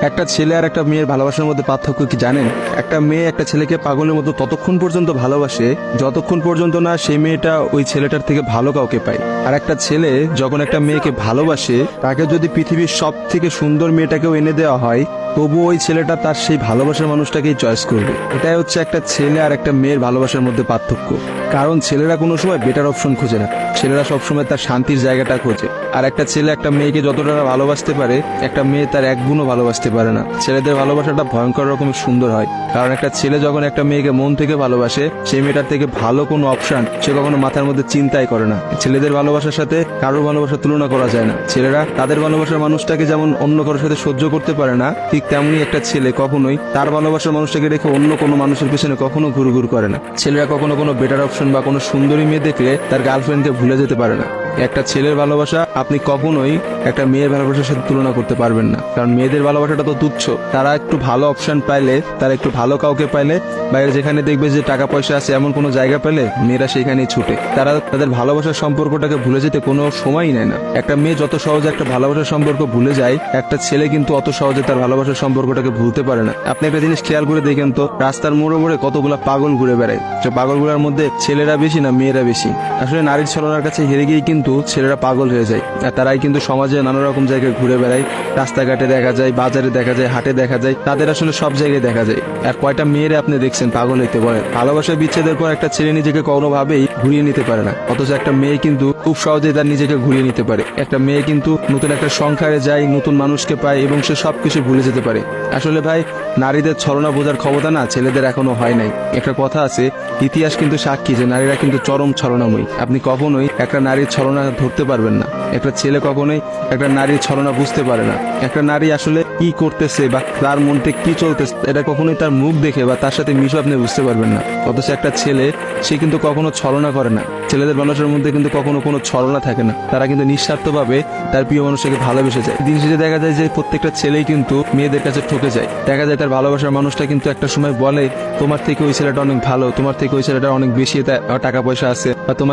একটা ছেলে আর একটা মেয়ের ভালোবাসার মধ্যে পার্থক্য কি জানেন? একটা মেয়ে একটা ছেলেকে পাগলের মতো ততক্ষণ পর্যন্ত ভালোবাসে যতক্ষণ পর্যন্ত না সেই মেয়েটা ওই ছেলেটার থেকে ভালো কাউকে পায়। আর একটা ছেলে যখন একটা মেয়েকে ভালোবাসে, তাকে যদি পৃথিবীর সব থেকে সুন্দর মেয়েটাকেও এনে দেওয়া হয়, তবু ওই ছেলেটা তার সেই ভালোবাসার মানুষটাকেই চয়েস করবে। এটাই হচ্ছে একটা ছেলে আর একটা মেয়ের ভালোবাসার মধ্যে পার্থক্য। কারণ ছেলেরা কোনো সময় বেটার অপশন খোঁজে না, ছেলেরা সবসময় তার শান্তির জায়গাটা খোঁজে। আর একটা ছেলে একটা মেয়েকে যতটা ভালোবাসতে পারে, একটা মেয়ে তার এক গুণও ভালোবাসতে পারে না। ছেলেদের ভালোবাসাটা ভয়ঙ্কর রকমের সুন্দর হয়, কারণ একটা ছেলে যখন একটা মেয়েকে মন থেকে ভালোবাসে, সেই মেয়েটার থেকে ভালো কোনো অপশন সে কখনো মাথার মধ্যে চিন্তাই করে না। ছেলেদের ভালোবাসার সাথে কারোর ভালোবাসার তুলনা করা যায় না। ছেলেরা তাদের ভালোবাসার মানুষটাকে যেমন অন্য কারোর সাথে সহ্য করতে পারে না, ঠিক তেমনি একটা ছেলে কখনোই তার ভালোবাসার মানুষটাকে রেখে অন্য কোনো মানুষের পেছনে কখনো ঘুরঘুর করে না। ছেলেরা কখনো কোনো বেটার অপশন বা কোনো সুন্দরী মেয়ে দেখলে তার গার্লফ্রেন্ডকে ভুলে যেতে পারে না। একটা ছেলের ভালোবাসা আপনি কখনোই একটা মেয়ের ভালোবাসার সাথে তুলনা করতে পারবেন না, কারণ মেয়েদের ভালোবাসাটা তো তুচ্ছ। তারা একটু ভালো অপশন পাইলে, তারা একটু ভালো কাউকে পাইলে, বাইরে যেখানে দেখবে যে টাকা পয়সা আছে এমন কোনো জায়গা পেলে মেয়েরা সেখানেই ছুটে। তারা তাদের ভালোবাসার সম্পর্কটাকে ভুলে যেতে কোনো সময়ই নেয় না। একটা মেয়ে যত সহজে একটা ভালোবাসার সম্পর্ক ভুলে যায়, একটা ছেলে কিন্তু অত সহজে তার ভালোবাসার সম্পর্কটাকে ভুলতে পারে না। আপনি একটা জিনিস খেয়াল করে দেখেন তো, রাস্তার মোড়ে মোড়ে কতগুলা পাগল ঘুরে বেড়ায়। যে পাগলগুলোর মধ্যে ছেলেরা বেশি না মেয়েরা বেশি? আসলে নারীর ছলনার কাছে হেরে গিয়ে কিন্তু ছেলেরা পাগল হয়ে যায়। আর তারাই কিন্তু সমাজে নানা রকম জায়গায় ঘুরে বেড়ায়। রাস্তাঘাটে দেখা যায়, বাজারে দেখা যায়, হাটে দেখা যায়, তাদের আসলে সব জায়গায় দেখা যায়। আর কয়টা মেয়েরে আপনি দেখছেন পাগল হইতে পারে? ভালোবাসা বিচ্ছেদের পর একটা ছেলে নিজেকে কোনোভাবেই ঘুরিয়ে নিতে পারে না, অথচ একটা মেয়ে কিন্তু খুব সহজেই তার নিজেকে ঘুরিয়ে নিতে পারে। একটা মেয়ে কিন্তু নতুন একটা সংসারে যায়, নতুন মানুষকে পায় এবং সে সবকিছু ভুলে যেতে পারে। আসলে ভাই, নারীদের ছলনা বোঝার ক্ষমতা না ছেলেদের এখনো হয় নাই। একটা কথা আছে, ইতিহাস কিন্তু সাক্ষী যে নারীরা কিন্তু চরম ছলনাময়ী। আপনি কখনোই একটা নারীর ছলনা ধরতে পারবেন না। একটা ছেলে কখনোই একটা নারীর ছলনা বুঝতে পারে না। একটা নারী আসলে কি করতেছে বা তার মনতে কি চলতেছে, এটা কখনোই তার মুখ দেখে বা তার সাথে মিশে আপনি বুঝতে পারবেন না। অথচ একটা ছেলে, সে কিন্তু কখনো ছলনা করে না। ছেলেদের মানুষের মধ্যে কিন্তু কখনো কোনো ছলনা থাকে না। তারা কিন্তু নিঃস্বার্থভাবে তার প্রিয় মানুষকে ভালোবেসে যায়। দিন শেষে দেখা যায় যে প্রত্যেকটা ছেলেই কিন্তু মেয়েদের কাছে ঠকে যায়। দেখা যায় তার ভালোবাসার মানুষটা কিন্তু একটা সময় বলে, তোমার থেকে ওই ছেলেটা অনেক ভালো, তোমার থেকে ওই ছেলেটা অনেক বেশি টাকা পয়সা আছে, বা তোমার